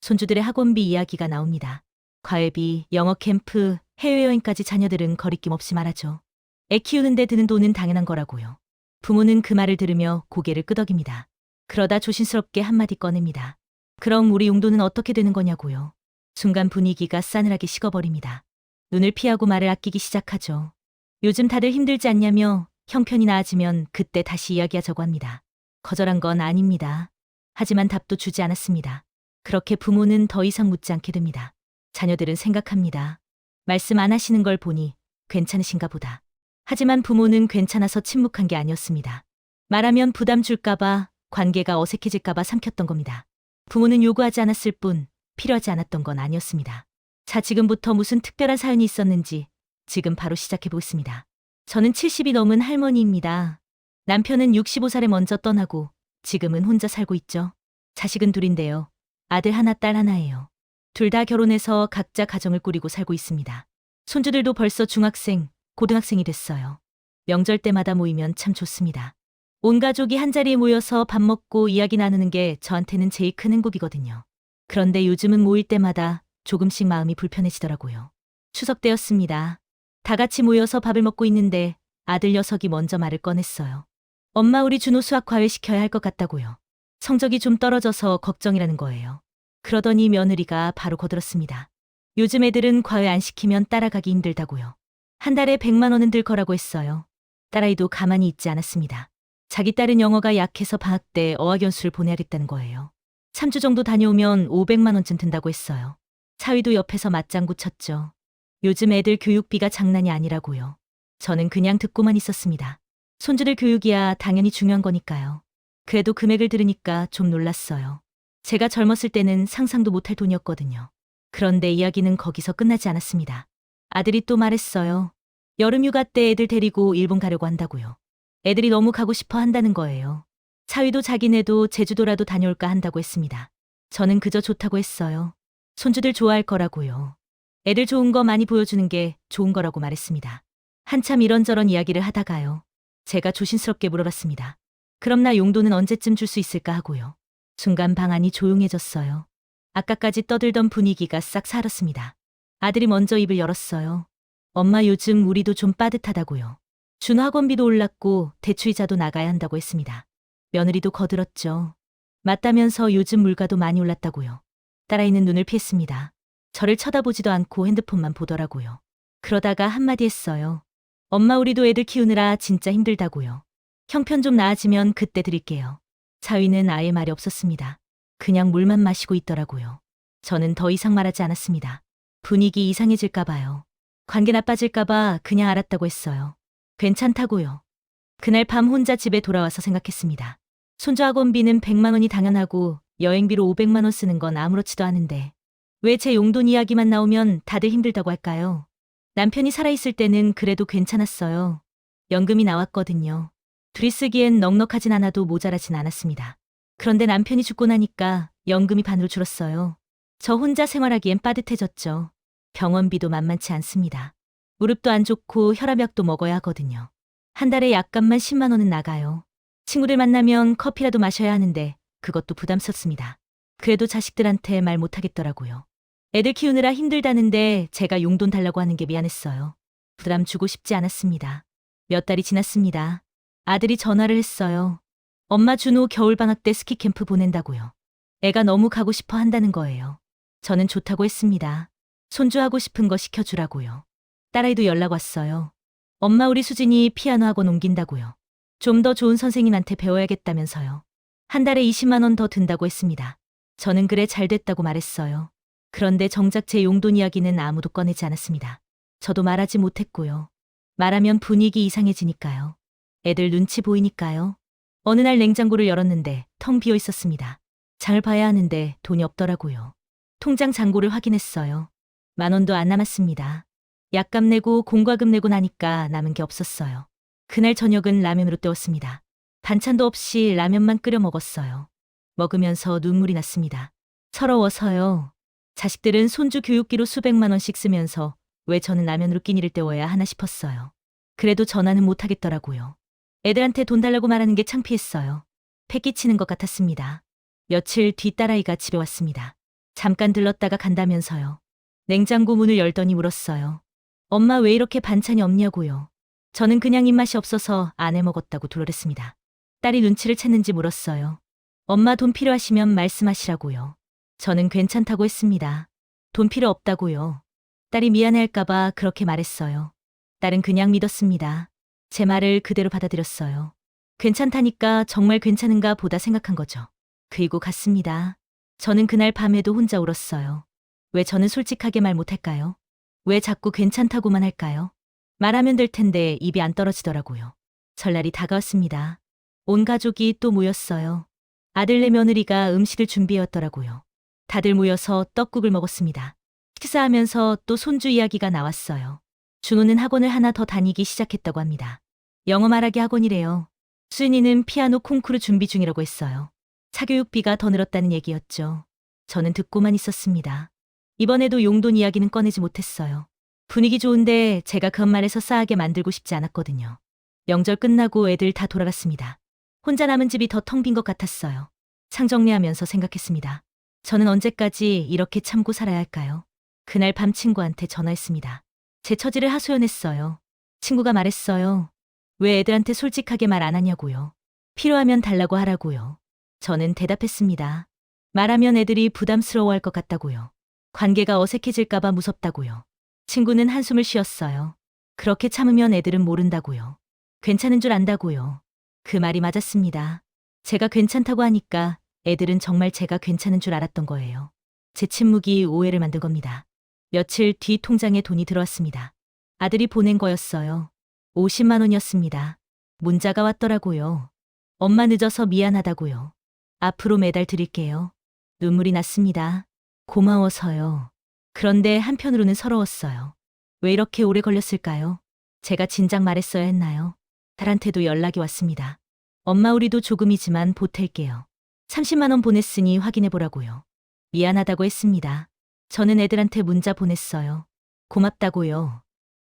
손주들의 학원비 이야기가 나옵니다. 과외비, 영어 캠프, 해외여행까지 자녀들은 거리낌 없이 말하죠. 애 키우는데 드는 돈은 당연한 거라고요. 부모는 그 말을 들으며 고개를 끄덕입니다. 그러다 조심스럽게 한마디 꺼냅니다. 그럼 우리 용돈은 어떻게 되는 거냐고요. 순간 분위기가 싸늘하게 식어버립니다. 눈을 피하고 말을 아끼기 시작하죠. 요즘 다들 힘들지 않냐며 형편이 나아지면 그때 다시 이야기하자고 합니다. 거절한 건 아닙니다. 하지만 답도 주지 않았습니다. 그렇게 부모는 더 이상 묻지 않게 됩니다. 자녀들은 생각합니다. 말씀 안 하시는 걸 보니 괜찮으신가 보다. 하지만 부모는 괜찮아서 침묵한 게 아니었습니다. 말하면 부담 줄까봐, 관계가 어색해질까봐 삼켰던 겁니다. 부모는 요구하지 않았을 뿐 필요하지 않았던 건 아니었습니다. 자, 지금부터 무슨 특별한 사연이 있었는지 지금 바로 시작해 보겠습니다. 저는 70이 넘은 할머니입니다. 남편은 65살에 먼저 떠나고 지금은 혼자 살고 있죠. 자식은 둘인데요. 아들 하나, 딸 하나예요. 둘 다 결혼해서 각자 가정을 꾸리고 살고 있습니다. 손주들도 벌써 중학생, 고등학생이 됐어요. 명절 때마다 모이면 참 좋습니다. 온 가족이 한자리에 모여서 밥 먹고 이야기 나누는 게 저한테는 제일 큰 행복이거든요. 그런데 요즘은 모일 때마다 조금씩 마음이 불편해지더라고요. 추석 때였습니다. 다 같이 모여서 밥을 먹고 있는데 아들 녀석이 먼저 말을 꺼냈어요. 엄마, 우리 준호 수학 과외 시켜야 할 것 같다고요. 성적이 좀 떨어져서 걱정이라는 거예요. 그러더니 며느리가 바로 거들었습니다. 요즘 애들은 과외 안 시키면 따라가기 힘들다고요. 한 달에 100만 원은 들 거라고 했어요. 딸아이도 가만히 있지 않았습니다. 자기 딸은 영어가 약해서 방학 때 어학연수를 보내야겠다는 거예요. 3주 정도 다녀오면 500만 원쯤 든다고 했어요. 차위도 옆에서 맞장구 쳤죠. 요즘 애들 교육비가 장난이 아니라고요. 저는 그냥 듣고만 있었습니다. 손주들 교육이야 당연히 중요한 거니까요. 그래도 금액을 들으니까 좀 놀랐어요. 제가 젊었을 때는 상상도 못할 돈이었거든요. 그런데 이야기는 거기서 끝나지 않았습니다. 아들이 또 말했어요. 여름휴가 때 애들 데리고 일본 가려고 한다고요. 애들이 너무 가고 싶어 한다는 거예요. 차위도 자기네도 제주도라도 다녀올까 한다고 했습니다. 저는 그저 좋다고 했어요. 손주들 좋아할 거라고요. 애들 좋은 거 많이 보여주는 게 좋은 거라고 말했습니다. 한참 이런저런 이야기를 하다가요. 제가 조심스럽게 물어봤습니다. 그럼 나 용돈은 언제쯤 줄 수 있을까 하고요. 순간 방 안이 조용해졌어요. 아까까지 떠들던 분위기가 싹 사라졌습니다. 아들이 먼저 입을 열었어요. 엄마, 요즘 우리도 좀 빠듯하다고요. 준호 학원비도 올랐고 대출이자도 나가야 한다고 했습니다. 며느리도 거들었죠. 맞다면서 요즘 물가도 많이 올랐다고요. 딸아이는 눈을 피했습니다. 저를 쳐다보지도 않고 핸드폰만 보더라고요. 그러다가 한마디 했어요. 엄마, 우리도 애들 키우느라 진짜 힘들다고요. 형편 좀 나아지면 그때 드릴게요. 차위는 아예 말이 없었습니다. 그냥 물만 마시고 있더라고요. 저는 더 이상 말하지 않았습니다. 분위기 이상해질까 봐요. 관계 나빠질까 봐 그냥 알았다고 했어요. 괜찮다고요. 그날 밤 혼자 집에 돌아와서 생각했습니다. 손주 학원비는 100만 원이 당연하고 여행비로 500만 원 쓰는 건 아무렇지도 않은데 왜 제 용돈 이야기만 나오면 다들 힘들다고 할까요? 남편이 살아있을 때는 그래도 괜찮았어요. 연금이 나왔거든요. 둘이 쓰기엔 넉넉하진 않아도 모자라진 않았습니다. 그런데 남편이 죽고 나니까 연금이 반으로 줄었어요. 저 혼자 생활하기엔 빠듯해졌죠. 병원비도 만만치 않습니다. 무릎도 안 좋고 혈압약도 먹어야 하거든요. 한 달에 약값만 10만 원은 나가요. 친구들 만나면 커피라도 마셔야 하는데 그것도 부담스럽습니다. 그래도 자식들한테 말 못하겠더라고요. 애들 키우느라 힘들다는데 제가 용돈 달라고 하는 게 미안했어요. 부담 주고 싶지 않았습니다. 몇 달이 지났습니다. 아들이 전화를 했어요. 엄마, 준호 겨울방학 때 스키 캠프 보낸다고요. 애가 너무 가고 싶어 한다는 거예요. 저는 좋다고 했습니다. 손주 하고 싶은 거 시켜주라고요. 딸아이도 연락 왔어요. 엄마, 우리 수진이 피아노 학원 옮긴다고요. 좀 더 좋은 선생님한테 배워야겠다면서요. 한 달에 20만 원 더 든다고 했습니다. 저는 그래 잘 됐다고 말했어요. 그런데 정작 제 용돈 이야기는 아무도 꺼내지 않았습니다. 저도 말하지 못했고요. 말하면 분위기 이상해지니까요. 애들 눈치 보이니까요. 어느 날 냉장고를 열었는데 텅 비어 있었습니다. 장을 봐야 하는데 돈이 없더라고요. 통장 잔고를 확인했어요. 10,000 원도 안 남았습니다. 약값 내고 공과금 내고 나니까 남은 게 없었어요. 그날 저녁은 라면으로 때웠습니다. 반찬도 없이 라면만 끓여 먹었어요. 먹으면서 눈물이 났습니다. 서러워서요. 자식들은 손주 교육비로 수백만 원씩 쓰면서 왜 저는 라면으로 끼니를 때워야 하나 싶었어요. 그래도 전화는 못 하겠더라고요. 애들한테 돈 달라고 말하는 게 창피했어요. 패기치는 것 같았습니다. 며칠 뒤 딸아이가 집에 왔습니다. 잠깐 들렀다가 간다면서요. 냉장고 문을 열더니 물었어요. 엄마 왜 이렇게 반찬이 없냐고요. 저는 그냥 입맛이 없어서 안 해 먹었다고 돌아댔습니다. 딸이 눈치를 챘는지 물었어요. 엄마 돈 필요하시면 말씀하시라고요. 저는 괜찮다고 했습니다. 돈 필요 없다고요. 딸이 미안해할까봐 그렇게 말했어요. 딸은 그냥 믿었습니다. 제 말을 그대로 받아들였어요. 괜찮다니까 정말 괜찮은가 보다 생각한 거죠. 그리고 갔습니다. 저는 그날 밤에도 혼자 울었어요. 왜 저는 솔직하게 말 못할까요? 왜 자꾸 괜찮다고만 할까요? 말하면 될 텐데 입이 안 떨어지더라고요. 설날이 다가왔습니다. 온 가족이 또 모였어요. 아들네 며느리가 음식을 준비해왔더라고요. 다들 모여서 떡국을 먹었습니다. 식사하면서 또 손주 이야기가 나왔어요. 준호는 학원을 하나 더 다니기 시작했다고 합니다. 영어 말하기 학원이래요. 수인이는 피아노 콩쿠르 준비 중이라고 했어요. 사교육비가 더 늘었다는 얘기였죠. 저는 듣고만 있었습니다. 이번에도 용돈 이야기는 꺼내지 못했어요. 분위기 좋은데 제가 그런 말에서 싸하게 만들고 싶지 않았거든요. 명절 끝나고 애들 다 돌아갔습니다. 혼자 남은 집이 더 텅 빈 것 같았어요. 상 정리하면서 생각했습니다. 저는 언제까지 이렇게 참고 살아야 할까요? 그날 밤 친구한테 전화했습니다. 제 처지를 하소연했어요. 친구가 말했어요. 왜 애들한테 솔직하게 말 안 하냐고요. 필요하면 달라고 하라고요. 저는 대답했습니다. 말하면 애들이 부담스러워할 것 같다고요. 관계가 어색해질까봐 무섭다고요. 친구는 한숨을 쉬었어요. 그렇게 참으면 애들은 모른다고요. 괜찮은 줄 안다고요. 그 말이 맞았습니다. 제가 괜찮다고 하니까 애들은 정말 제가 괜찮은 줄 알았던 거예요. 제 침묵이 오해를 만든 겁니다. 며칠 뒤 통장에 돈이 들어왔습니다. 아들이 보낸 거였어요. 50만 원이었습니다. 문자가 왔더라고요. 엄마 늦어서 미안하다고요. 앞으로 매달 드릴게요. 눈물이 났습니다. 고마워서요. 그런데 한편으로는 서러웠어요. 왜 이렇게 오래 걸렸을까요? 제가 진작 말했어야 했나요? 딸한테도 연락이 왔습니다. 엄마 우리도 조금이지만 보탤게요. 30만 원 보냈으니 확인해 보라고요. 미안하다고 했습니다. 저는 애들한테 문자 보냈어요. 고맙다고요.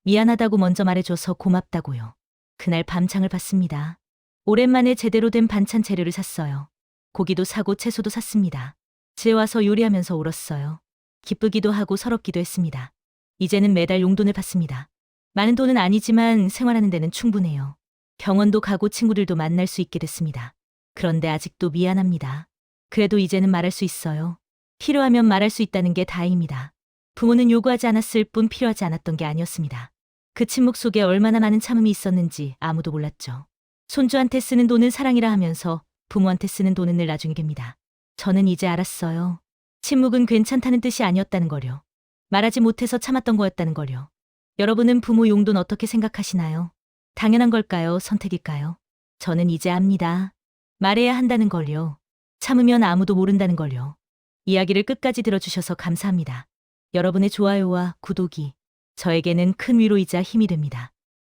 미안하다고 먼저 말해줘서 고맙다고요. 그날 밤장을 봤습니다. 오랜만에 제대로 된 반찬 재료를 샀어요. 고기도 사고 채소도 샀습니다. 집에 와서 요리하면서 울었어요. 기쁘기도 하고 서럽기도 했습니다. 이제는 매달 용돈을 받습니다. 많은 돈은 아니지만 생활하는 데는 충분해요. 병원도 가고 친구들도 만날 수 있게 됐습니다. 그런데 아직도 미안합니다. 그래도 이제는 말할 수 있어요. 필요하면 말할 수 있다는 게 다행입니다. 부모는 요구하지 않았을 뿐 필요하지 않았던 게 아니었습니다. 그 침묵 속에 얼마나 많은 참음이 있었는지 아무도 몰랐죠. 손주한테 쓰는 돈은 사랑이라 하면서 부모한테 쓰는 돈은 늘 나중에 갭니다. 저는 이제 알았어요. 침묵은 괜찮다는 뜻이 아니었다는 거요. 말하지 못해서 참았던 거였다는 거요. 여러분은 부모 용돈 어떻게 생각하시나요? 당연한 걸까요? 선택일까요? 저는 이제 압니다. 말해야 한다는 걸요. 참으면 아무도 모른다는 걸요. 이야기를 끝까지 들어주셔서 감사합니다. 여러분의 좋아요와 구독이 저에게는 큰 위로이자 힘이 됩니다.